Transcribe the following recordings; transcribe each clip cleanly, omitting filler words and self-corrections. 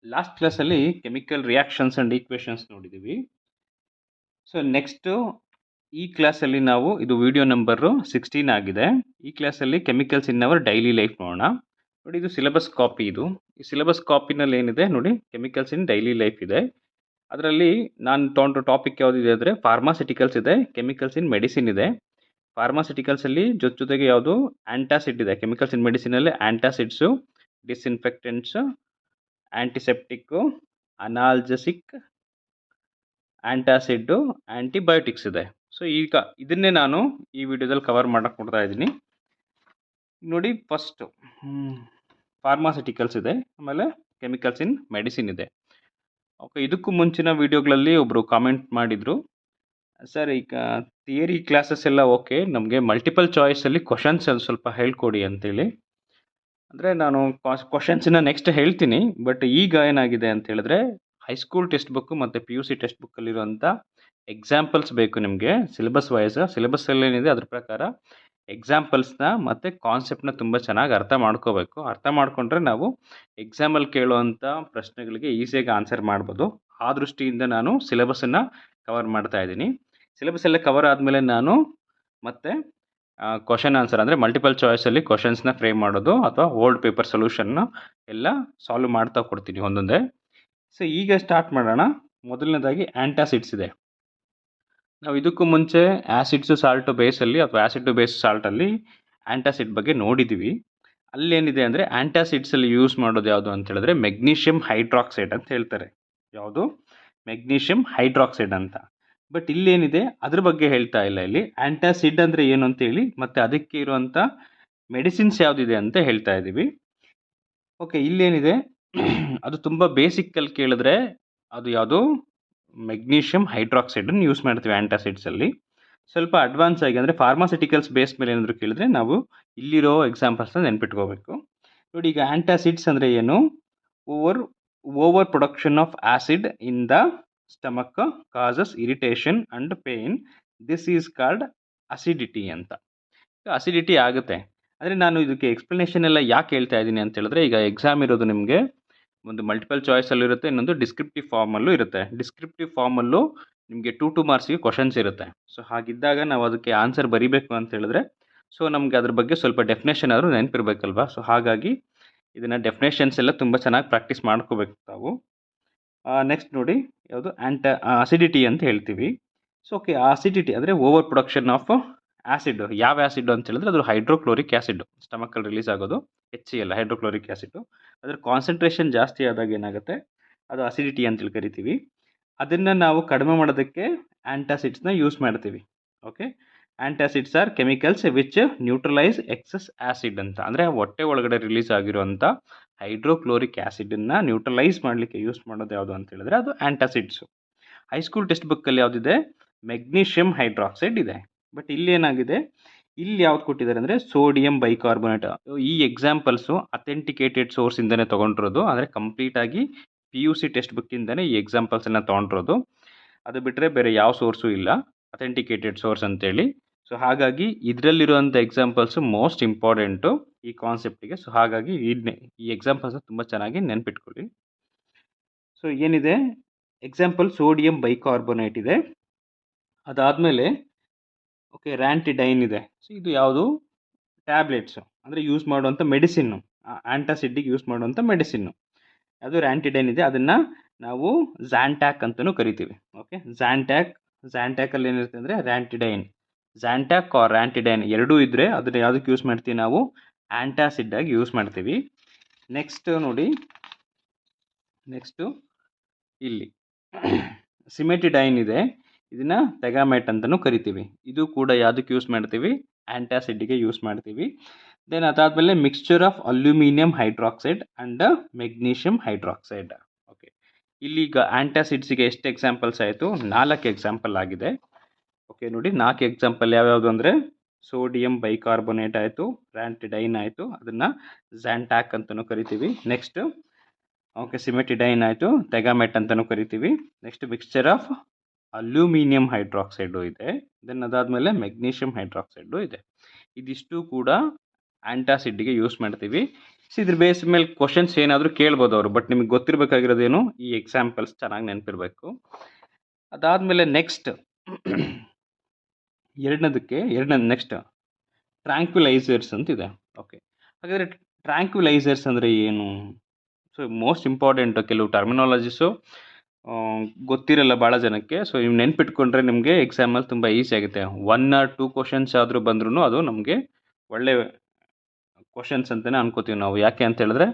Last ಕ್ಲಾಸಲ್ಲಿ chemical reactions and equations ನೋಡಿದ್ದೀವಿ. So next ಈ ಕ್ಲಾಸಲ್ಲಿ ನಾವು ಇದು ವಿಡಿಯೋ ನಂಬರು 16 ಆಗಿದೆ. ಈ ಕ್ಲಾಸಲ್ಲಿ chemicals in our daily life ನೋಡೋಣ. ನೋಡಿ, ಇದು ಸಿಲೆಬಸ್ ಕಾಪಿ. ಈ ಸಿಲೆಬಸ್ ಕಾಪಿನಲ್ಲಿ ಏನಿದೆ ನೋಡಿ, ಕೆಮಿಕಲ್ಸ್ ಇನ್ ಡೈಲಿ ಲೈಫ್ ಇದೆ. ಅದರಲ್ಲಿ ನಾನು ತೊಗೊಂಡ್ರ ಟಾಪಿಕ್ ಯಾವುದಿದೆ ಅಂದರೆ ಫಾರ್ಮಾಸಿಟಿಕಲ್ಸ್ ಇದೆ, ಕೆಮಿಕಲ್ಸ್ ಇನ್ ಮೆಡಿಸಿನ್ ಇದೆ. ಫಾರ್ಮಾಸಿಟಿಕಲ್ಸಲ್ಲಿ ಜೊತೆಗೆ ಯಾವುದು ಆ್ಯಂಟಾಸಿಡ್ ಇದೆ. ಕೆಮಿಕಲ್ಸ್ ಇನ್ ಮೆಡಿಸಿನಲ್ಲಿ ಆ್ಯಂಟಾಸಿಡ್ಸು, ಡಿಸ್ಇನ್ಫೆಕ್ಟೆಂಟ್ಸು, ಆಂಟಿಸೆಪ್ಟಿಕ್ಕು, ಅನಾಲ್ಜಸಿಕ್, ಆ್ಯಂಟಾಸಿಡ್ಡು, ಆ್ಯಂಟಿಬಯೋಟಿಕ್ಸ್ ಇದೆ. ಸೊ ಈಗ ಇದನ್ನೇ ನಾನು ಈ ವಿಡಿಯೋದಲ್ಲಿ ಕವರ್ ಮಾಡಕ್ಕೆ ಕೊಡ್ತಾ ಇದ್ದೀನಿ. ನೋಡಿ, ಫಸ್ಟು ಫಾರ್ಮಾಸಿಟಿಕಲ್ಸ್ ಇದೆ, ಆಮೇಲೆ ಕೆಮಿಕಲ್ಸ್ ಇನ್ ಮೆಡಿಸಿನ್ ಇದೆ. ಓಕೆ, ಇದಕ್ಕೂ ಮುಂಚಿನ ವಿಡಿಯೋಗಳಲ್ಲಿ ಒಬ್ಬರು ಕಾಮೆಂಟ್ ಮಾಡಿದರು, ಸರ್ ಈಗ ಥಿಯರಿ ಕ್ಲಾಸಸ್ ಎಲ್ಲ ಓಕೆ, ನಮಗೆ ಮಲ್ಟಿಪಲ್ ಚಾಯ್ಸಲ್ಲಿ ಕ್ವಶನ್ಸ್ ಅಲ್ಲಿ ಸ್ವಲ್ಪ ಹೇಳ್ಕೊಡಿ ಅಂತೇಳಿ. ಅಂದರೆ ನಾನು ಕ್ವಶನ್ಸನ್ನ ನೆಕ್ಸ್ಟ್ ಹೇಳ್ತೀನಿ, ಬಟ್ ಈಗ ಏನಾಗಿದೆ ಅಂತ ಹೇಳಿದ್ರೆ ಹೈಸ್ಕೂಲ್ ಟೆಕ್ಸ್ಟ್ ಬುಕ್ಕು ಮತ್ತು PUC ಟೆಕ್ಸ್ಟ್ ಬುಕ್ಕಲ್ಲಿರುವಂಥ ಎಕ್ಸಾಂಪಲ್ಸ್ ಬೇಕು ನಿಮಗೆ. ಸಿಲೆಬಸ್ ಸಿಲೆಬಸ್ಸಲ್ಲಿ ಏನಿದೆ ಅದ್ರ ಪ್ರಕಾರ ಎಕ್ಸಾಂಪಲ್ಸ್ನ ಮತ್ತು ಕಾನ್ಸೆಪ್ಟನ್ನ ತುಂಬ ಚೆನ್ನಾಗಿ ಅರ್ಥ ಮಾಡ್ಕೋಬೇಕು. ಅರ್ಥ ಮಾಡ್ಕೊಂಡ್ರೆ ನಾವು ಎಕ್ಸಾಮಲ್ಲಿ ಕೇಳುವಂಥ ಪ್ರಶ್ನೆಗಳಿಗೆ ಈಸಿಯಾಗಿ ಆನ್ಸರ್ ಮಾಡ್ಬೋದು. ಆ ದೃಷ್ಟಿಯಿಂದ ನಾನು ಸಿಲೆಬಸ್ಸನ್ನು ಕವರ್ ಮಾಡ್ತಾ ಇದ್ದೀನಿ. ಸಿಲೆಬಸ್ ಎಲ್ಲ ಕವರ್ ಆದಮೇಲೆ ನಾನು ಮತ್ತೆ ಕ್ವಶನ್ ಆನ್ಸರ್ ಅಂದರೆ ಮಲ್ಟಿಪಲ್ ಚಾಯ್ಸಲ್ಲಿ ಕ್ವಶನ್ಸ್ನ ಫ್ರೇಮ್ ಮಾಡೋದು ಅಥವಾ ಓಲ್ಡ್ ಪೇಪರ್ ಸೊಲ್ಯೂಷನ್ನ ಎಲ್ಲ ಸಾಲ್ವ್ ಮಾಡ್ತಾ ಕೊಡ್ತೀನಿ ಒಂದೊಂದೇ. ಸೊ ಈಗ ಸ್ಟಾರ್ಟ್ ಮಾಡೋಣ. ಮೊದಲನೇದಾಗಿ ಆ್ಯಂಟಾಸಿಡ್ಸ್ ಇದೆ. ನಾವು ಇದಕ್ಕೂ ಮುಂಚೆ ಆ್ಯಸಿಡ್ಸು ಸಾಲ್ಟು ಬೇಸಲ್ಲಿ ಅಥವಾ ಆ್ಯಸಿಡ್ ಟು ಬೇಸ್ ಸಾಲ್ಟಲ್ಲಿ ಆ್ಯಂಟಾಸಿಡ್ ಬಗ್ಗೆ ನೋಡಿದ್ದೀವಿ. ಅಲ್ಲೇನಿದೆ ಅಂದರೆ ಆ್ಯಂಟಾಸಿಡ್ಸಲ್ಲಿ ಯೂಸ್ ಮಾಡೋದು ಯಾವುದು ಅಂತ ಹೇಳಿದ್ರೆ ಮೆಗ್ನೀಷಿಯಮ್ ಹೈಡ್ರಾಕ್ಸೈಡ್ ಅಂತ ಹೇಳ್ತಾರೆ. ಯಾವುದು? ಮೆಗ್ನೀಷಿಯಮ್ ಹೈಡ್ರಾಕ್ಸೈಡ್ ಅಂತ. ಬಟ್ ಇಲ್ಲೇನಿದೆ ಅದ್ರ ಬಗ್ಗೆ ಹೇಳ್ತಾ ಇಲ್ಲ. ಇಲ್ಲಿ ಆ್ಯಂಟಾಸಿಡ್ ಅಂದರೆ ಏನು ಅಂತೇಳಿ ಮತ್ತು ಅದಕ್ಕೆ ಇರುವಂಥ ಮೆಡಿಸಿನ್ಸ್ ಯಾವುದಿದೆ ಅಂತ ಹೇಳ್ತಾ ಇದ್ದೀವಿ. ಓಕೆ, ಇಲ್ಲೇನಿದೆ ಅದು ತುಂಬ ಬೇಸಿಕ್ಕಲ್ಲಿ ಕೇಳಿದ್ರೆ ಅದು ಯಾವುದು ಮೆಗ್ನೀಷಿಯಮ್ ಹೈಡ್ರಾಕ್ಸೈಡನ್ನು ಯೂಸ್ ಮಾಡ್ತೀವಿ ಆ್ಯಂಟಾಸಿಡ್ಸಲ್ಲಿ. ಸ್ವಲ್ಪ ಅಡ್ವಾನ್ಸ್ ಆಗಿ ಅಂದರೆ ಫಾರ್ಮಾಸಿಟಿಕಲ್ಸ್ ಬೇಸ್ ಮೇಲೆ ಏನಾದರೂ ಕೇಳಿದ್ರೆ ನಾವು ಇಲ್ಲಿರೋ ಎಕ್ಸಾಂಪಲ್ಸ್ನ ನೆನ್ಪಿಟ್ಕೋಬೇಕು. ನೋಡಿ, ಈಗ ಆ್ಯಂಟಾಸಿಡ್ಸ್ ಅಂದರೆ ಏನು? Over production of acid in the stomach causes irritation and pain. This is called acidity ಅಂತ. ಅಸಿಡಿಟಿ ಆಗುತ್ತೆ. ಅಂದರೆ ನಾನು ಇದಕ್ಕೆ ಎಕ್ಸ್ಪ್ಲನೇಷನ್ ಎಲ್ಲ ಯಾಕೆ ಹೇಳ್ತಾ ಇದ್ದೀನಿ ಅಂತ ಹೇಳಿದ್ರೆ, ಈಗ ಎಕ್ಸಾಮ್ ಇರೋದು ನಿಮಗೆ ಒಂದು ಮಲ್ಟಿಪಲ್ ಚಾಯ್ಸಲ್ಲೂ ಇರುತ್ತೆ, ಇನ್ನೊಂದು ಡಿಸ್ಕ್ರಿಪ್ಟಿವ್ ಫಾರ್ಮಲ್ಲೂ ಇರುತ್ತೆ. ಡಿಸ್ಕ್ರಿಪ್ಟಿವ್ ಫಾರ್ಮಲ್ಲೂ ನಿಮಗೆ 2 ಮಾರ್ಕ್ಸಿಗೆ ಕ್ವಶನ್ಸ್ ಇರುತ್ತೆ. ಸೊ ಹಾಗಿದ್ದಾಗ ನಾವು ಅದಕ್ಕೆ ಆನ್ಸರ್ ಬರೀಬೇಕು ಅಂತ ಹೇಳಿದ್ರೆ ಸೊ ನಮಗೆ ಅದ್ರ ಬಗ್ಗೆ ಸ್ವಲ್ಪ ಡೆಫಿನೇಷನ್ ಆದರೂ ನೆನಪಿರ್ಬೇಕಲ್ವಾ. ಸೊ ಹಾಗಾಗಿ ಇದನ್ನು ಡೆಫಿನೇಷನ್ಸ್ ಎಲ್ಲ ತುಂಬ ಚೆನ್ನಾಗಿ ಪ್ರಾಕ್ಟೀಸ್ ಮಾಡ್ಕೋಬೇಕು ತಾವು. ನೆಕ್ಸ್ಟ್ ನೋಡಿ, ಯಾವುದು ಅಸಿಡಿಟಿ ಅಂತ ಹೇಳ್ತೀವಿ. ಸೊ ಓಕೆ, ಅಸಿಡಿಟಿ ಅಂದರೆ ಓವರ್ ಪ್ರೊಡಕ್ಷನ್ ಆಫ್ ಆ್ಯಸಿಡ್. ಯಾವ ಆ್ಯಸಿಡ್ ಅಂತ ಹೇಳಿದ್ರೆ ಅದು ಹೈಡ್ರೋಕ್ಲೋರಿಕ್ ಆ್ಯಸಿಡ್. ಸ್ಟಮಕಲ್ಲಿ ರಿಲೀಸ್ ಆಗೋದು HCl, ಹೈಡ್ರೋಕ್ಲೋರಿಕ್ ಆ್ಯಸಿಡ್. ಅದರ ಕಾನ್ಸಂಟ್ರೇಷನ್ ಜಾಸ್ತಿ ಆದಾಗ ಏನಾಗುತ್ತೆ, ಅದು ಅಸಿಡಿಟಿ ಅಂತೇಳಿ ಕರಿತೀವಿ. ಅದನ್ನು ನಾವು ಕಡಿಮೆ ಮಾಡೋದಕ್ಕೆ ಆ್ಯಂಟಾಸಿಡ್ಸ್ನ ಯೂಸ್ ಮಾಡ್ತೀವಿ. Okay, antacids are chemicals which neutralise excess acid ಅಂತ. ಅಂದರೆ ಹೊಟ್ಟೆ ಒಳಗಡೆ ರಿಲೀಸ್ ಆಗಿರುವಂಥ ಹೈಡ್ರೋಕ್ಲೋರಿಕ್ ಆ್ಯಸಿಡನ್ನು ನ್ಯೂಟ್ರಲೈಸ್ ಮಾಡಲಿಕ್ಕೆ ಯೂಸ್ ಮಾಡೋದು ಯಾವುದು ಅಂತ ಹೇಳಿದ್ರೆ ಅದು ಆ್ಯಂಟಾಸಿಡ್ಸು. ಹೈಸ್ಕೂಲ್ ಟೆಕ್ಸ್ಟ್ ಬುಕ್ಕಲ್ಲಿ ಯಾವುದಿದೆ? ಮೆಗ್ನೀಷಿಯಮ್ ಹೈಡ್ರಾಕ್ಸೈಡ್ ಇದೆ. ಬಟ್ ಇಲ್ಲೇನಾಗಿದೆ, ಇಲ್ಲಿ ಯಾವ್ದು ಕೊಟ್ಟಿದ್ದಾರೆ ಅಂದರೆ ಸೋಡಿಯಂ ಬೈಕಾರ್ಬೋನೇಟ್. ಈ ಎಕ್ಸಾಂಪಲ್ಸು ಅಥೆಂಟಿಕೇಟೆಡ್ ಸೋರ್ಸಿಂದನೇ ತೊಗೊಂಡಿರೋದು. ಅಂದರೆ ಕಂಪ್ಲೀಟಾಗಿ PUC ಟೆಕ್ಸ್ಟ್ ಬುಕ್ಕಿಂದನೇ ಈ ಎಕ್ಸಾಂಪಲ್ಸನ್ನು ತೊಗೊಂಡಿರೋದು. ಅದು ಬಿಟ್ಟರೆ ಬೇರೆ ಯಾವ ಸೋರ್ಸು ಇಲ್ಲ, ಅಥೆಂಟಿಕೇಟೆಡ್ ಸೋರ್ಸ್ ಅಂತೇಳಿ. ಸೊ ಹಾಗಾಗಿ ಇದರಲ್ಲಿರುವಂಥ ಎಕ್ಸಾಂಪಲ್ಸು ಮೋಸ್ಟ್ ಇಂಪಾರ್ಟೆಂಟು ಈ ಕಾನ್ಸೆಪ್ಟಿಗೆ. ಸೊ ಹಾಗಾಗಿ ಈ ಎಕ್ಸಾಂಪಲ್ಸ್ನ ತುಂಬ ಚೆನ್ನಾಗಿ ನೆನ್ಪಿಟ್ಕೊಳ್ಳಿ. ಸೊ ಏನಿದೆ, ಎಕ್ಸಾಂಪಲ್ ಸೋಡಿಯಂ ಬೈಕಾರ್ಬೋನೇಟ್ ಇದೆ. ಅದಾದಮೇಲೆ ಓಕೆ, ರ್ಯಾಂಟಿಡೈನ್ ಇದೆ. ಸೊ ಇದು ಯಾವುದು? ಟ್ಯಾಬ್ಲೆಟ್ಸು, ಅಂದರೆ ಯೂಸ್ ಮಾಡುವಂಥ ಮೆಡಿಸಿನ್ನು, ಆ್ಯಂಟಾಸಿಡ್ಡಿಗೆ ಯೂಸ್ ಮಾಡುವಂಥ ಮೆಡಿಸಿನ್ನು. ಅದು ರ್ಯಾಂಟಿಡೈನ್ ಇದೆ. ಅದನ್ನು ನಾವು ಝ್ಯಾಂಟ್ಯಾಕ್ ಅಂತಲೂ ಕರಿತೀವಿ. ಓಕೆ, ಝ್ಯಾಂಟ್ಯಾಕಲ್ಲಿ ಏನಿರುತ್ತೆ ಅಂದರೆ ರ್ಯಾಂಟಿಡೈನ್. ಝ್ಯಾಂಟ್ಯಾಕ್ ಆರ್ ರ್ಯಾಂಟಿಡೈನ್ ಎರಡೂ ಇದ್ದರೆ ಅದನ್ನು ಯಾವುದಕ್ಕೆ ಯೂಸ್ ಮಾಡ್ತೀವಿ ನಾವು? ಆ್ಯಂಟಾಸಿಡ್ಡಾಗಿ ಯೂಸ್ ಮಾಡ್ತೀವಿ. ನೆಕ್ಸ್ಟ್ ನೋಡಿ, ನೆಕ್ಸ್ಟು ಇಲ್ಲಿ ಸಿಮೆಟಿಡೈನ್ ಇದೆ. ಇದನ್ನು ತೆಗಾಮೆಟ್ ಅಂತಲೂ ಕರಿತೀವಿ. ಇದು ಕೂಡ ಯಾವುದಕ್ಕೆ ಯೂಸ್ ಮಾಡ್ತೀವಿ? ಆ್ಯಂಟಾಸಿಡ್ಡಿಗೆ ಯೂಸ್ ಮಾಡ್ತೀವಿ. ದೆನ್ ಅದಾದಮೇಲೆ mixture of aluminium hydroxide and magnesium hydroxide. Okay, ಇಲ್ಲಿಗ ಆ್ಯಂಟಾಸಿಡ್ಸಿಗೆ ಎಷ್ಟು ಎಕ್ಸಾಂಪಲ್ಸ್ ಆಯಿತು? 4 ಎಕ್ಸಾಂಪಲ್ ಆಗಿದೆ. ಓಕೆ ನೋಡಿ, 4 ಎಕ್ಸಾಂಪಲ್ ಯಾವ್ಯಾವುದು ಅಂದರೆ ಸೋಡಿಯಂ ಬೈಕಾರ್ಬೋನೇಟ್ ಆಯಿತು, ರ್ಯಾಂಟಿಡೈನ್ ಆಯಿತು, ಅದನ್ನು ಝ್ಯಾಂಟ್ಯಾಕ್ ಅಂತಲೂ ಕರಿತೀವಿ. ನೆಕ್ಸ್ಟ್ ಓಕೆ, ಸಿಮೆಟಿಡೈನ್ ಆಯಿತು, ತೆಗಾಮೆಟ್ ಅಂತಲೂ ಕರಿತೀವಿ. Next mixture of aluminium hydroxide ಇದೆ. ದೆನ್ ಅದಾದಮೇಲೆ ಮೆಗ್ನೀಷಿಯಮ್ ಹೈಡ್ರಾಕ್ಸೈಡು ಇದೆ. ಇದಿಷ್ಟು ಕೂಡ ಆ್ಯಂಟಾಸಿಡ್ಡಿಗೆ ಯೂಸ್ ಮಾಡ್ತೀವಿ. ಸೊ ಇದ್ರ ಬೇಸ್ ಮೇಲೆ ಕ್ವಶನ್ಸ್ ಏನಾದರೂ ಕೇಳ್ಬೋದು ಅವರು, ಬಟ್ ನಿಮಗೆ ಗೊತ್ತಿರಬೇಕಾಗಿರೋದೇನು ಈ ಎಕ್ಸಾಂಪಲ್ಸ್ ಚೆನ್ನಾಗಿ ನೆನಪಿರಬೇಕು. ಅದಾದಮೇಲೆ ನೆಕ್ಸ್ಟ್ ನೆಕ್ಸ್ಟ್ ಟ್ರ್ಯಾಂಕ್ವಿಲೈಸರ್ಸ್ ಅಂತಿದೆ. ಓಕೆ, ಹಾಗಾದರೆ ಟ್ರ್ಯಾಂಕ್ವಿಲೈಸರ್ಸ್ ಅಂದರೆ ಏನು? ಸೊ ಮೋಸ್ಟ್ ಇಂಪಾರ್ಟೆಂಟ್, ಕೆಲವು ಟರ್ಮಿನಾಲಜೀಸು ಗೊತ್ತಿರಲ್ಲ ಭಾಳ ಜನಕ್ಕೆ. ಸೊ ನೀವು ನೆನ್ಪಿಟ್ಕೊಂಡ್ರೆ ನಿಮಗೆ ಎಕ್ಸಾಮಲ್ಲಿ ತುಂಬ ಈಸಿ ಆಗುತ್ತೆ. 1 or 2 ಕ್ವಶನ್ಸ್ ಆದರೂ ಬಂದ್ರೂ ಅದು ನಮಗೆ ಒಳ್ಳೆ ಕ್ವಶನ್ಸ್ ಅಂತಲೇ ಅನ್ಕೋತೀವಿ ನಾವು. ಯಾಕೆ ಅಂತ ಹೇಳಿದ್ರೆ,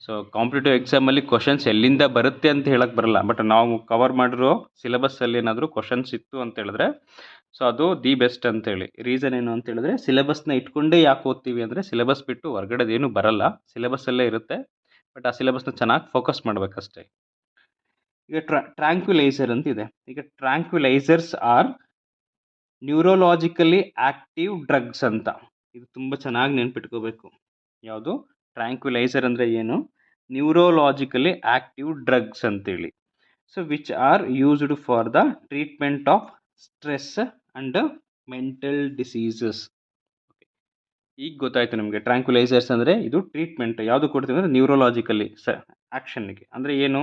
ಸೊ ಕಾಂಪಿಟೇಟಿವ್ ಎಕ್ಸಾಮಲ್ಲಿ ಕ್ವಶನ್ಸ್ ಎಲ್ಲಿಂದ ಬರುತ್ತೆ ಅಂತ ಹೇಳಕ್ಕೆ ಬರಲ್ಲ, ಬಟ್ ನಾವು ಕವರ್ ಮಾಡಿರೋ ಸಿಲೆಬಸ್ಸಲ್ಲಿ ಏನಾದರೂ ಕ್ವಶನ್ಸ್ ಇತ್ತು ಅಂತ ಹೇಳಿದ್ರೆ ಸೊ ಅದು ದಿ ಬೆಸ್ಟ್ ಅಂತೇಳಿ. ರೀಸನ್ ಏನು ಅಂತ ಹೇಳಿದ್ರೆ, ಸಿಲೆಬಸ್ನ ಇಟ್ಕೊಂಡೇ ಯಾಕೆ ಓದ್ತೀವಿ ಅಂದರೆ, ಸಿಲೆಬಸ್ ಬಿಟ್ಟು ಹೊರಗಡೆದೇನು ಬರಲ್ಲ, ಸಿಲೆಬಸ್ಸಲ್ಲೇ ಇರುತ್ತೆ, ಬಟ್ ಆ ಸಿಲೆಬಸ್ನ ಚೆನ್ನಾಗಿ ಫೋಕಸ್ ಮಾಡಬೇಕಷ್ಟೇ. ಈಗ ಟ್ರ್ಯಾಂಕ್ವಿಲೈಸರ್ ಅಂತಿದೆ. ಈಗ ಟ್ರ್ಯಾಂಕ್ವಿಲೈಸರ್ಸ್ ಆರ್ ನ್ಯೂರೋಲಾಜಿಕಲಿ ಆಕ್ಟಿವ್ ಡ್ರಗ್ಸ್ ಅಂತ. ಇದು ತುಂಬ ಚೆನ್ನಾಗಿ ನೆನ್ಪಿಟ್ಕೋಬೇಕು. ಯಾವುದು? ಟ್ರ್ಯಾಂಕ್ವಿಲೈಸರ್ ಅಂದರೆ ಏನು? ನ್ಯೂರೋಲಾಜಿಕಲಿ ಆಕ್ಟಿವ್ ಡ್ರಗ್ಸ್ ಅಂತೇಳಿ. So which are used for the treatment of stress and mental diseases. ಈಗ ಗೊತ್ತಾಯ್ತು ನಿಮಗೆ ಟ್ರ್ಯಾಂಕ್ವಿಲೈಸರ್ಸ್ ಅಂದರೆ ಇದು ಟ್ರೀಟ್ಮೆಂಟ್ ಯಾವುದು ಕೊಡ್ತೀವಿ ಅಂದರೆ ನ್ಯೂರೋಲಾಜಿಕಲಿ ಆ್ಯಕ್ಷನ್ಗೆ. ಅಂದರೆ ಏನು?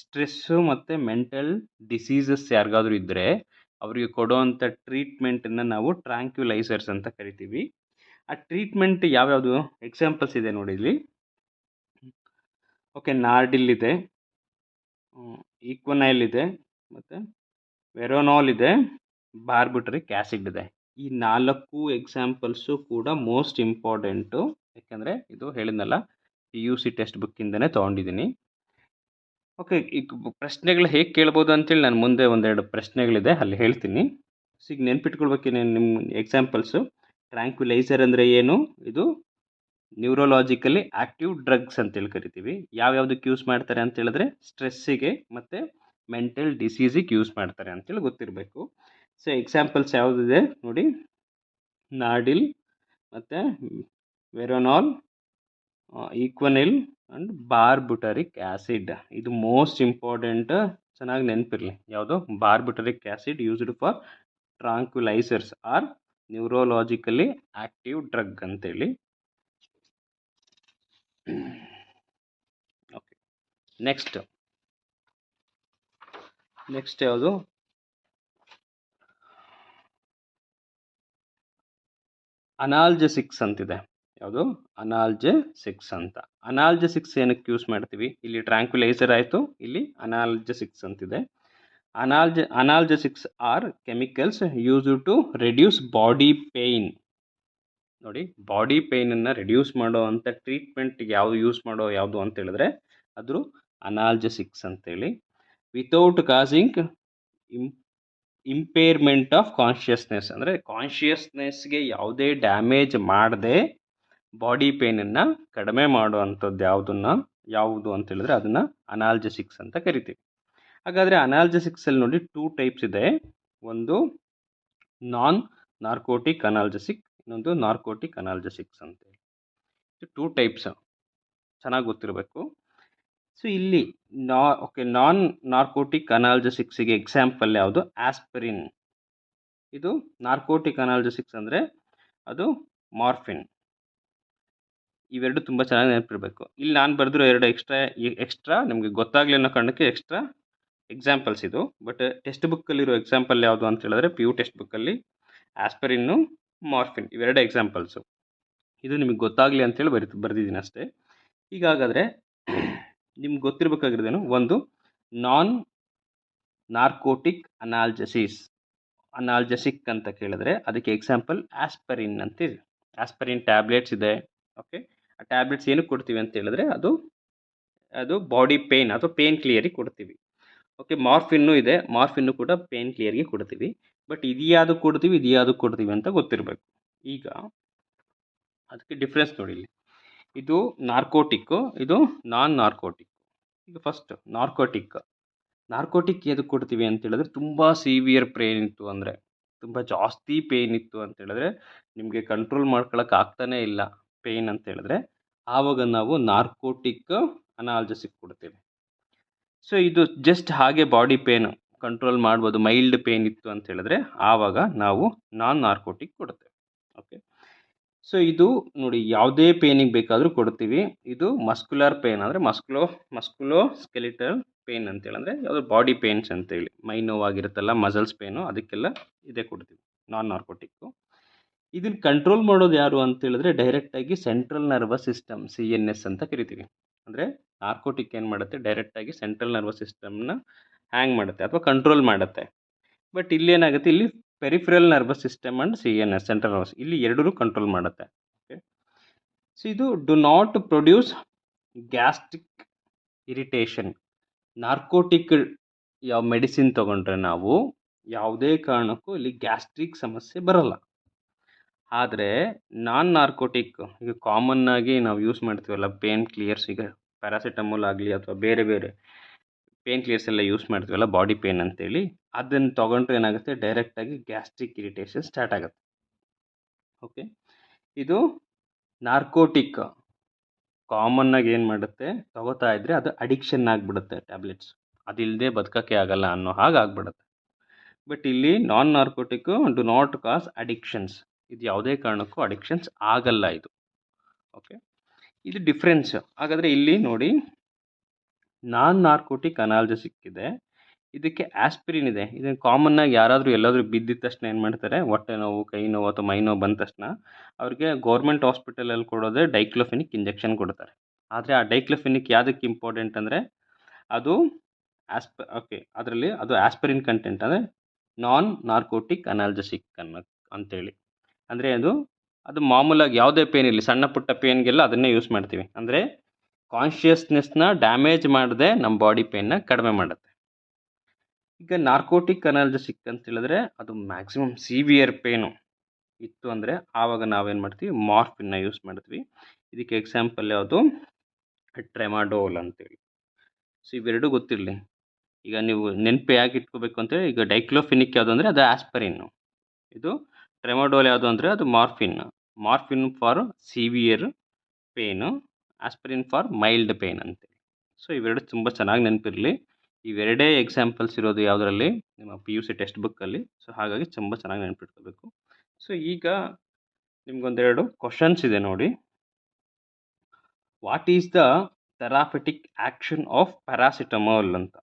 ಸ್ಟ್ರೆಸ್ಸು ಮತ್ತು ಮೆಂಟಲ್ ಡಿಸೀಸಸ್ ಯಾರಿಗಾದ್ರೂ ಇದ್ದರೆ ಅವರಿಗೆ ಕೊಡೋವಂಥ ಟ್ರೀಟ್ಮೆಂಟನ್ನು ನಾವು ಟ್ರ್ಯಾಂಕ್ವಿಲೈಸರ್ಸ್ ಅಂತ ಕರಿತೀವಿ. ಆ ಟ್ರೀಟ್ಮೆಂಟ್ ಯಾವ್ಯಾವುದು ಎಕ್ಸಾಂಪಲ್ಸ್ ಇದೆ ನೋಡಿ ಇಲ್ಲಿ. ಓಕೆ, ನಾರ್ಡಿಲ್ ಇದೆ, ಈಕ್ವನೈಲ್ ಇದೆ, ಮತ್ತು ವೆರೋನಾಲ್ ಇದೆ, ಬಾರ್ಬಿಟರಿಕ್ ಆ್ಯಸಿಡ್ ಇದೆ. ಈ 4 ಎಕ್ಸಾಂಪಲ್ಸು ಕೂಡ ಮೋಸ್ಟ್ ಇಂಪಾರ್ಟೆಂಟು. ಯಾಕೆಂದರೆ ಇದು ಹೇಳಿದ್ನಲ್ಲ, PUC ಟೆಕ್ಸ್ಟ್ ಬುಕ್ಕಿಂದನೇ ತೊಗೊಂಡಿದ್ದೀನಿ. ಓಕೆ, ಈಗ ಪ್ರಶ್ನೆಗಳು ಹೇಗೆ ಕೇಳ್ಬೋದು ಅಂತೇಳಿ ನಾನು ಮುಂದೆ ಒಂದೆರಡು ಪ್ರಶ್ನೆಗಳಿದೆ, ಅಲ್ಲಿ ಹೇಳ್ತೀನಿ. ಸೊ ಈಗ ನೆನ್ಪಿಟ್ಕೊಳ್ಬೇಕೇನು ನಿಮ್ಮ ಎಕ್ಸಾಂಪಲ್ಸು. ಟ್ರ್ಯಾಂಕ್ವಿಲೈಸರ್ ಅಂದರೆ ಏನು? ಇದು ನ್ಯೂರೋಲಾಜಿಕಲಿ ಆಕ್ಟಿವ್ ಡ್ರಗ್ಸ್ ಅಂತೇಳಿ ಕರಿತೀವಿ. ಯಾವ್ಯಾವುದಕ್ಕೆ ಯೂಸ್ ಮಾಡ್ತಾರೆ ಅಂತ ಹೇಳಿದ್ರೆ, ಸ್ಟ್ರೆಸ್ಸಿಗೆ ಮತ್ತು ಮೆಂಟಲ್ ಡಿಸೀಸಿಗೆ ಯೂಸ್ ಮಾಡ್ತಾರೆ ಅಂತೇಳಿ ಗೊತ್ತಿರಬೇಕು. ಸೊ ಎಕ್ಸಾಂಪಲ್ಸ್ ಯಾವುದಿದೆ ನೋಡಿ, ನಾರ್ಡಿಲ್ ಮತ್ತು Veronal, Equanil and barbituric acid. ಇದು ಮೋಸ್ಟ್ ಇಂಪಾರ್ಟೆಂಟ್, ಚೆನ್ನಾಗಿ ನೆನಪಿರಲಿ. ಯಾವುದು? Barbituric acid used for tranquillisers or neurologically active drug ಅಂತೇಳಿ. ಓಕೆ, ನೆಕ್ಸ್ಟ್ ಯಾವುದು? ಅನಾಲ್ಜೆಸಿಕ್ಸ್ ಅಂತಿದೆ. ಯಾವುದು? ಅನಾಲ್ಜೆಸಿಕ್ಸ್ ಅಂತ. ಅನಾಲ್ಜೆಸಿಕ್ಸ್ ಏನಕ್ಕೆ ಯೂಸ್ ಮಾಡ್ತೀವಿ? ಇಲ್ಲಿ ಟ್ರ್ಯಾಂಕ್ವಿಲೈಸರ್ ಆಯಿತು, ಇಲ್ಲಿ ಅನಾಲ್ಜೆಸಿಕ್ಸ್ ಅಂತಿದೆ. Analgesics are chemicals used to reduce body pain. ನೋಡಿ, ಬಾಡಿ ಪೇಯ್ನನ್ನು ರಿಡ್ಯೂಸ್ ಮಾಡೋ ಅಂಥ ಟ್ರೀಟ್ಮೆಂಟ್ಗೆ ಯಾವುದು ಅಂತ ಹೇಳಿದ್ರೆ ಅದು ಅನಾಲ್ಜೆಸಿಕ್ಸ್ ಅಂತೇಳಿ. Without causing impairment of consciousness, ಅಂದರೆ ಕಾನ್ಷಿಯಸ್ನೆಸ್ಗೆ ಯಾವುದೇ ಡ್ಯಾಮೇಜ್ ಮಾಡದೆ ಬಾಡಿ ಪೇಯ್ನನ್ನು ಕಡಿಮೆ ಮಾಡುವಂಥದ್ದು ಯಾವುದು ಅಂತ ಹೇಳಿದ್ರೆ ಅದನ್ನು ಅನಾಲ್ಜೆಸಿಕ್ಸ್ ಅಂತ ಕರಿತೀವಿ. ಹಾಗಾದರೆ ಅನಾಲ್ಜೆಸಿಕ್ಸಲ್ಲಿ ನೋಡಿ 2 ಟೈಪ್ಸ್ ಇದೆ. ಒಂದು ನಾನ್ ನಾರ್ಕೋಟಿಕ್ ಅನಾಲ್ಜೆಸಿಕ್, ಇನ್ನೊಂದು ನಾರ್ಕೋಟಿಕ್ ಅನಾಲ್ಜೆಸಿಕ್ಸ್ ಅಂತೇಳಿ. 2 ಟೈಪ್ಸ್ ಚೆನ್ನಾಗಿ ಗೊತ್ತಿರಬೇಕು. ಸೊ ಇಲ್ಲಿ ನಾನ್ ನಾರ್ಕೋಟಿಕ್ ಅನಾಲ್ಜೆಸಿಕ್ಸಿಗೆ ಎಕ್ಸಾಂಪಲ್ ಯಾವುದು? ಆಸ್ಪಿರಿನ್. ಇದು ನಾರ್ಕೋಟಿಕ್ ಅನಾಲ್ಜೆಸಿಕ್ಸ್ ಅಂದರೆ ಅದು ಮಾರ್ಫಿನ್. ಇವೆರಡು ತುಂಬ ಚೆನ್ನಾಗಿ ನೆನಪಿರಬೇಕು. ಇಲ್ಲಿ ನಾನು ಬರೆದಿರೋ 2 ಎಕ್ಸ್ಟ್ರಾ ನಿಮಗೆ ಗೊತ್ತಾಗಲಿ ಅನ್ನೋ ಕಾರಣಕ್ಕೆ ಎಕ್ಸ್ಟ್ರಾ ಎಕ್ಸಾಂಪಲ್ಸ್ ಇದು. ಬಟ್ ಟೆಕ್ಸ್ಟ್ ಬುಕ್ಕಲ್ಲಿರೋ ಎಕ್ಸಾಂಪಲ್ ಯಾವುದು ಅಂತ ಹೇಳಿದ್ರೆ PU ಟೆಕ್ಸ್ಟ್ ಬುಕ್ಕಲ್ಲಿ ಆಸ್ಪಿರಿನ್ನು, ಮಾರ್ಫಿನ್ ಇವೆರಡು ಎಕ್ಸಾಂಪಲ್ಸು. ಇದು ನಿಮಗೆ ಗೊತ್ತಾಗಲಿ ಅಂತೇಳಿ ಬರೆದಿದ್ದೀನಿ ಅಷ್ಟೇ. ಹೀಗಾದರೆ ನಿಮ್ಗೆ ಗೊತ್ತಿರಬೇಕಾಗಿರೋದೇನು? ಒಂದು ನಾನ್ ನಾರ್ಕೋಟಿಕ್ ಅನಾಲ್ಜೆಸಿಕ್ ಅಂತ ಕೇಳಿದ್ರೆ ಅದಕ್ಕೆ ಎಕ್ಸಾಂಪಲ್ ಆಸ್ಪರಿನ್ ಅಂತಿದೆ. ಆಸ್ಪರಿನ್ ಟ್ಯಾಬ್ಲೆಟ್ಸ್ ಇದೆ. ಓಕೆ, ಆ ಟ್ಯಾಬ್ಲೆಟ್ಸ್ ಏನಕ್ಕೆ ಕೊಡ್ತೀವಿ ಅಂತ ಹೇಳಿದ್ರೆ ಅದು ಬಾಡಿ ಪೇಯ್ನ್ ಅಥವಾ ಪೇಯ್ನ್ ಕ್ಲಿಯರಿಗೆ ಕೊಡ್ತೀವಿ. ಓಕೆ, ಮಾರ್ಫಿನ್ನು ಇದೆ, ಮಾರ್ಫಿನ್ನು ಕೂಡ ಪೇಯ್ನ್ ಕ್ಲಿಯರ್ಗೆ ಕೊಡ್ತೀವಿ. ಬಟ್ ಇದು ಯಾವುದು ಕೊಡ್ತೀವಿ ಅಂತ ಗೊತ್ತಿರಬೇಕು. ಈಗ ಅದಕ್ಕೆ ಡಿಫ್ರೆನ್ಸ್ ನೋಡಿ ಇಲ್ಲಿ. ಇದು ನಾರ್ಕೋಟಿಕ್ಕು, ಇದು ನಾನ್ ನಾರ್ಕೋಟಿಕ್. ಈಗ ಫಸ್ಟ್ ನಾರ್ಕೋಟಿಕ್ ಎದಕ್ಕೆ ಕೊಡ್ತೀವಿ ಅಂತ ಹೇಳಿದ್ರೆ ತುಂಬ ಸಿವಿಯರ್ ಪೇಯ್ನ್ ಇತ್ತು, ಅಂದರೆ ತುಂಬ ಜಾಸ್ತಿ ಪೇಯ್ನ್ ಇತ್ತು ಅಂತ ಹೇಳಿದ್ರೆ ನಿಮಗೆ ಕಂಟ್ರೋಲ್ ಮಾಡ್ಕೊಳಕ್ಕೆ ಆಗ್ತಾನೇ ಇಲ್ಲ ಪೇಯ್ನ್ ಅಂತ ಹೇಳಿದ್ರೆ ಆವಾಗ ನಾವು ನಾರ್ಕೋಟಿಕ್ ಅನಾಲ್ಜೆಸಿಕ್ ಕೊಡ್ತೀವಿ. ಸೊ ಇದು ಜಸ್ಟ್ ಹಾಗೆ ಬಾಡಿ ಪೇಯ್ನ್ ಕಂಟ್ರೋಲ್ ಮಾಡ್ಬೋದು, ಮೈಲ್ಡ್ ಪೇಯ್ನ್ ಇತ್ತು ಅಂತ ಹೇಳಿದ್ರೆ ಆವಾಗ ನಾವು ನಾನ್ ನಾರ್ಕೋಟಿಕ್ ಕೊಡ್ತೇವೆ. ಓಕೆ, ಸೊ ಇದು ನೋಡಿ ಯಾವುದೇ ಪೇನಿಗೆ ಬೇಕಾದರೂ ಕೊಡ್ತೀವಿ. ಇದು ಮಸ್ಕ್ಯುಲರ್ ಪೇನ್ ಅಂದರೆ ಮಸ್ಕುಲೋ ಸ್ಕೆಲಿಟಲ್ ಪೇನ್ ಅಂತೇಳಿ, ಅಂದರೆ ಯಾವುದು ಬಾಡಿ ಪೇನ್ಸ್ ಅಂತೇಳಿ, ಮೈ ನೋವಾಗಿರುತ್ತಲ್ಲ ಮಸಲ್ಸ್ ಪೇನು, ಅದಕ್ಕೆಲ್ಲ ಇದೇ ಕೊಡ್ತೀವಿ ನಾನ್ ನಾರ್ಕೋಟಿಕ್ಕು. ಇದನ್ನು ಕಂಟ್ರೋಲ್ ಮಾಡೋದು ಯಾರು ಅಂತ ಹೇಳಿದ್ರೆ ಡೈರೆಕ್ಟಾಗಿ ಸೆಂಟ್ರಲ್ ನರ್ವಸ್ ಸಿಸ್ಟಮ್ CNS ಅಂತ ಕರಿತೀವಿ. ಅಂದರೆ ನಾರ್ಕೋಟಿಕ್ ಏನು ಮಾಡುತ್ತೆ, ಡೈರೆಕ್ಟಾಗಿ ಸೆಂಟ್ರಲ್ ನರ್ವಸ್ ಸಿಸ್ಟಮ್ನ ಹ್ಯಾಂಗ್ ಮಾಡುತ್ತೆ ಅಥವಾ ಕಂಟ್ರೋಲ್ ಮಾಡುತ್ತೆ. ಬಟ್ ಇಲ್ಲಿ ಏನಾಗುತ್ತೆ, ಇಲ್ಲಿ peripheral nervous system and CNS central nervous, ಇಲ್ಲಿ ಎರಡೂ ಕಂಟ್ರೋಲ್ ಮಾಡುತ್ತೆ. ಓಕೆ, ಸೊ ಇದು do not produce gastric irritation. Narcotic ಯಾವ ಮೆಡಿಸಿನ್ ತೊಗೊಂಡ್ರೆ ನಾವು ಯಾವುದೇ ಕಾರಣಕ್ಕೂ ಇಲ್ಲಿ ಗ್ಯಾಸ್ಟ್ರಿಕ್ ಸಮಸ್ಯೆ ಬರಲ್ಲ. ಆದರೆ ನಾನ್ ನಾರ್ಕೋಟಿಕ್ ಈಗ ಕಾಮನ್ ಆಗಿ ನಾವು ಯೂಸ್ ಮಾಡ್ತೀವಲ್ಲ ಪೇನ್ ಕ್ಲಿಯರ್ಸ್, ಈಗ ಪ್ಯಾರಾಸಿಟಮೋಲ್ ಆಗಲಿ ಅಥವಾ ಬೇರೆ ಬೇರೆ ಪೇನ್ ಕ್ಲಿಯರ್ಸ್ ಎಲ್ಲ ಯೂಸ್ ಮಾಡ್ತೀವಲ್ಲ ಬಾಡಿ ಪೇನ್ ಅಂತೇಳಿ, ಅದನ್ನು ತೊಗೊಂಡ್ರೆ ಏನಾಗುತ್ತೆ, ಡೈರೆಕ್ಟಾಗಿ ಗ್ಯಾಸ್ಟ್ರಿಕ್ ಇರಿಟೇಷನ್ ಸ್ಟಾರ್ಟ್ ಆಗುತ್ತೆ. ಓಕೆ, ಇದು ನಾರ್ಕೋಟಿಕ್ ಕಾಮನ್ ಆಗಿ ಏನು ಮಾಡುತ್ತೆ, ತಗೋತಾ ಇದ್ರೆ ಅದು ಅಡಿಕ್ಷನ್ ಆಗಿಬಿಡುತ್ತೆ ಟ್ಯಾಬ್ಲೆಟ್ಸ್, ಅದಿಲ್ಲದೆ ಬದುಕೋಕ್ಕೆ ಆಗಲ್ಲ ಅನ್ನೋ ಹಾಗೆ ಆಗ್ಬಿಡುತ್ತೆ. ಬಟ್ ಇಲ್ಲಿ ನಾನ್ ನಾರ್ಕೋಟಿಕ್ಕು ಡು ನಾಟ್ ಕಾಸ್ ಅಡಿಕ್ಷನ್ಸ್, ಇದು ಯಾವುದೇ ಕಾರಣಕ್ಕೂ ಅಡಿಕ್ಷನ್ಸ್ ಆಗಲ್ಲ ಇದು. ಓಕೆ, ಇದು ಡಿಫ್ರೆನ್ಸ್. ಹಾಗಾದರೆ ಇಲ್ಲಿ ನೋಡಿ, ನಾನ್ ನಾರ್ಕೋಟಿಕ್ ಅನಾಲ್ಜಸಿಕ್ ಇದೆ, ಇದಕ್ಕೆ ಆಸ್ಪಿರಿನ್ ಇದೆ. ಇದನ್ನು ಕಾಮನ್ ಆಗಿ ಯಾರಾದರೂ ಎಲ್ಲಾದರೂ ಬಿದ್ದಿದ ತಕ್ಷಣ ಏನು ಮಾಡ್ತಾರೆ, ಹೊಟ್ಟೆ ನೋವು, ಕೈ ನೋವು ಅಥವಾ ಮೈ ನೋವು ಬಂದ ತಕ್ಷಣ ಅವ್ರಿಗೆ ಗೌರ್ಮೆಂಟ್ ಹಾಸ್ಪಿಟಲಲ್ಲಿ ಕೊಡೋದೇ ಡೈಕ್ಲೋಫೆನಿಕ್ ಇಂಜೆಕ್ಷನ್ ಕೊಡ್ತಾರೆ. ಆದರೆ ಆ ಡೈಕ್ಲೋಫೆನಿಕ್ ಯಾವುದಕ್ಕೆ ಇಂಪಾರ್ಟೆಂಟ್ ಅಂದರೆ ಅದು ಅದರಲ್ಲಿ ಅದು ಆಸ್ಪಿರಿನ್ ಕಂಟೆಂಟ್, ಅಂದರೆ ನಾನ್ ನಾರ್ಕೋಟಿಕ್ ಅನಾಲ್ಜಸಿಕ್ ಅಂತೇಳಿ. ಅಂದರೆ ಅದು ಮಾಮೂಲಾಗಿ ಯಾವುದೇ ಪೇನ್ ಇರಲಿ, ಸಣ್ಣ ಪುಟ್ಟ ಪೇನ್ಗೆಲ್ಲ ಅದನ್ನೇ ಯೂಸ್ ಮಾಡ್ತೀವಿ. ಅಂದರೆ ಕಾನ್ಷಿಯಸ್ನೆಸ್ನ ಡ್ಯಾಮೇಜ್ ಮಾಡದೆ ನಮ್ಮ ಬಾಡಿ ಪೇನ್ನ ಕಡಿಮೆ ಮಾಡುತ್ತೆ. ಈಗ ನಾರ್ಕೋಟಿಕ್ ಅನಾಲ್ಜಸಿಕ್ ಅಂತ ಹೇಳಿದ್ರೆ ಅದು ಮ್ಯಾಕ್ಸಿಮಮ್ ಸಿವಿಯರ್ ಪೇನು ಇತ್ತು ಅಂದರೆ ಆವಾಗ ನಾವೇನು ಮಾಡ್ತೀವಿ, ಮಾರ್ಫಿನ್ನ ಯೂಸ್ ಮಾಡ್ತೀವಿ. ಇದಕ್ಕೆ ಎಕ್ಸಾಂಪಲ್ ಯಾವುದು, ಟ್ರೆಮಾಡೋಲ್ ಅಂತೇಳಿ. ಸೊ ಇವೆರಡು ಗೊತ್ತಿರಲಿ. ಈಗ ನೀವು ನೆನಪು ಯಾಕೆ ಇಟ್ಕೋಬೇಕು ಅಂತೇಳಿ, ಈಗ ಡೈಕ್ಲೋಫಿನಿಕ್ ಯಾವುದು ಅಂದರೆ ಅದು ಆಸ್ಪರಿನ್, ಇದು ಟ್ರೆಮಾಡೋಲ್ ಯಾವುದು ಅಂದರೆ ಅದು morphine for severe pain, aspirin for mild pain ಅಂತೇಳಿ. ಸೊ ಇವೆರಡು ತುಂಬ ಚೆನ್ನಾಗಿ ನೆನಪಿರಲಿ. ಇವೆರಡೇ ಎಕ್ಸಾಂಪಲ್ಸ್ ಇರೋದು ಯಾವುದರಲ್ಲಿ, ನಿಮ್ಮ PUC ಟೆಕ್ಸ್ಟ್ ಬುಕ್ಕಲ್ಲಿ. ಸೊ ಹಾಗಾಗಿ ತುಂಬ ಚೆನ್ನಾಗಿ ನೆನಪಿಟ್ಕೋಬೇಕು. ಸೊ ಈಗ ನಿಮ್ಗೊಂದೆರಡು ಕ್ವಶನ್ಸ್ ಇದೆ ನೋಡಿ. What is the therapeutic action of paracetamol ಅಂತ.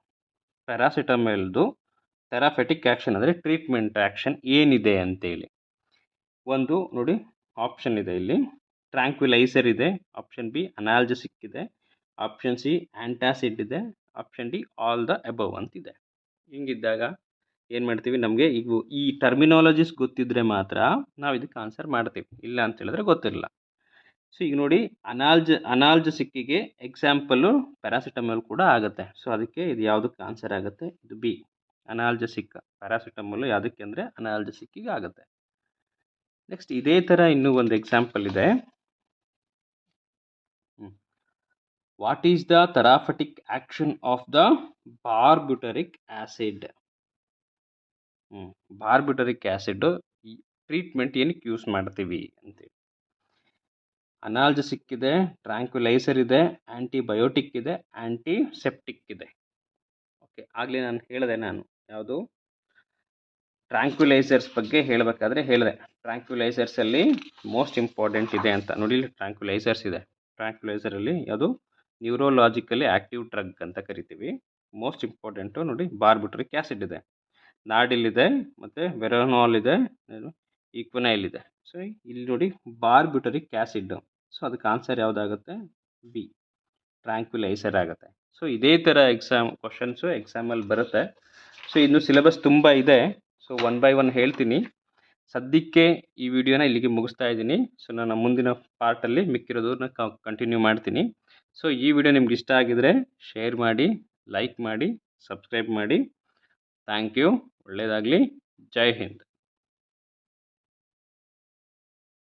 ಪ್ಯಾರಾಸಿಟಮಾಲ್ದು ಥೆರಾಪೆಟಿಕ್ ಆ್ಯಕ್ಷನ್ ಅಂದರೆ ಟ್ರೀಟ್ಮೆಂಟ್ ಆ್ಯಕ್ಷನ್ ಏನಿದೆ ಅಂತೇಳಿ. ಒಂದು ನೋಡಿ, ಆಪ್ಷನ್ ಇದೆ ಇಲ್ಲಿ, ಟ್ರ್ಯಾಂಕ್ವಿಲೈಸರ್ ಇದೆ, ಆಪ್ಷನ್ ಬಿ ಅನಾಲ್ಜಸಿಕ್ ಇದೆ, ಆಪ್ಷನ್ ಸಿ ಆ್ಯಂಟಾಸಿಡ್ ಇದೆ, option D all the above ಅಂತಿದೆ. ಹಿಂಗಿದ್ದಾಗ ಏನು ಮಾಡ್ತೀವಿ, ನಮಗೆ ಈಗ ಈ ಟರ್ಮಿನಾಲಜೀಸ್ ಗೊತ್ತಿದ್ದರೆ ಮಾತ್ರ ನಾವು ಇದಕ್ಕೆ ಆನ್ಸರ್ ಮಾಡ್ತೀವಿ, ಇಲ್ಲ ಅಂತ ಹೇಳಿದ್ರೆ ಗೊತ್ತಿರಲ್ಲ. ಸೊ ಈಗ ನೋಡಿ, ಅನಾಲ್ಜಸಿಕ್ಕಿಗೆ ಎಕ್ಸಾಂಪಲ್ಲು ಪ್ಯಾರಾಸಿಟಮಾಲ್ ಕೂಡ ಆಗುತ್ತೆ. ಸೊ ಅದಕ್ಕೆ ಇದು ಯಾವುದಕ್ಕೆ ಆನ್ಸರ್ ಆಗುತ್ತೆ, ಇದು ಬಿ ಅನಾಲ್ಜಸಿಕ್. ಪ್ಯಾರಾಸಿಟಮಾಲ್ ಯಾವುದಕ್ಕೆ ಅಂದರೆ ಅನಾಲ್ಜಸಿಕ್ಕಿಗೆ ಆಗುತ್ತೆ. ನೆಕ್ಸ್ಟ್ ಇದೇ ಥರ ಇನ್ನೂ ಒಂದು ಎಕ್ಸಾಂಪಲ್ ಇದೆ. What is the therapeutic action of the barbituric acid. Barbituric acid treatment ಏನಕ್ಕೆ ಯೂಸ್ ಮಾಡ್ತೀವಿ ಅಂತೇಳಿ. ಅನಾಲ್ಜಸಿಕ್ ಇದೆ, ಟ್ರ್ಯಾಂಕ್ವಿಲೈಸರ್ ಇದೆ, ಆ್ಯಂಟಿಬಯೋಟಿಕ್ ಇದೆ, ಆ್ಯಂಟಿಸೆಪ್ಟಿಕ್ ಇದೆ. ಓಕೆ, ಆಗಲೇ ನಾನು ಹೇಳಿದೆ, ಯಾವುದು ಟ್ರ್ಯಾಂಕ್ವಿಲೈಸರ್ಸ್ ಬಗ್ಗೆ ಹೇಳಬೇಕಾದ್ರೆ ಹೇಳಿದೆ, ಟ್ರ್ಯಾಂಕ್ವಿಲೈಸರ್ಸಲ್ಲಿ ಮೋಸ್ಟ್ ಇಂಪಾರ್ಟೆಂಟ್ ಇದೆ ಅಂತ. ನೋಡಿ, ಇಲ್ಲಿ ಟ್ರ್ಯಾಂಕ್ವಿಲೈಸರ್ಸ್ ಇದೆ. ಟ್ರ್ಯಾಂಕ್ವಿಲೈಸರಲ್ಲಿ ಯಾವುದು ನ್ಯೂರೋಲಾಜಿಕಲಿ ಆ್ಯಕ್ಟಿವ್ ಡ್ರಗ್ ಅಂತ ಕರಿತೀವಿ. ಮೋಸ್ಟ್ ಇಂಪಾರ್ಟೆಂಟು ನೋಡಿ, ಬಾರ್ಬಿಟರಿಕ್ ಆ್ಯಸಿಡ್ ಇದೆ, ನಾಡಿಲ್ ಇದೆ, ಮತ್ತು ವೆರೋನಾಲ್ ಇದೆ, ಈಕ್ವನೈಲ್ ಇದೆ. ಸೊ ಇಲ್ಲಿ ನೋಡಿ ಬಾರ್ಬಿಟರಿಕ್ ಆ್ಯಸಿಡ್. ಸೊ ಅದಕ್ಕೆ ಆನ್ಸರ್ ಯಾವುದಾಗುತ್ತೆ, ಬಿ ಟ್ರ್ಯಾಂಕ್ವಿಲೈಸರ್ ಆಗುತ್ತೆ. ಸೊ ಇದೇ ಥರ ಕ್ವಶನ್ಸು ಎಕ್ಸಾಮಲ್ಲಿ ಬರುತ್ತೆ. ಸೊ ಇನ್ನು ಸಿಲೆಬಸ್ ತುಂಬ ಇದೆ. ಸೊ 1 by 1 ಹೇಳ್ತೀನಿ. ಸದ್ಯಕ್ಕೆ ಈ ವಿಡಿಯೋನ ಇಲ್ಲಿಗೆ ಮುಗಿಸ್ತಾ ಇದ್ದೀನಿ. ಸೊ ನಾನು ಮುಂದಿನ ಪಾರ್ಟಲ್ಲಿ ಮಿಕ್ಕಿರೋದನ್ನ ಕಂಟಿನ್ಯೂ ಮಾಡ್ತೀನಿ. ಸೊ ಈ ವಿಡಿಯೋ ನಿಮ್ಗೆ ಇಷ್ಟ ಆಗಿದರೆ ಶೇರ್ ಮಾಡಿ, ಲೈಕ್ ಮಾಡಿ, ಸಬ್ಸ್ಕ್ರೈಬ್ ಮಾಡಿ. Thank you. ಒಳ್ಳೆಯದಾಗಲಿ. ಜೈ ಹಿಂದ್.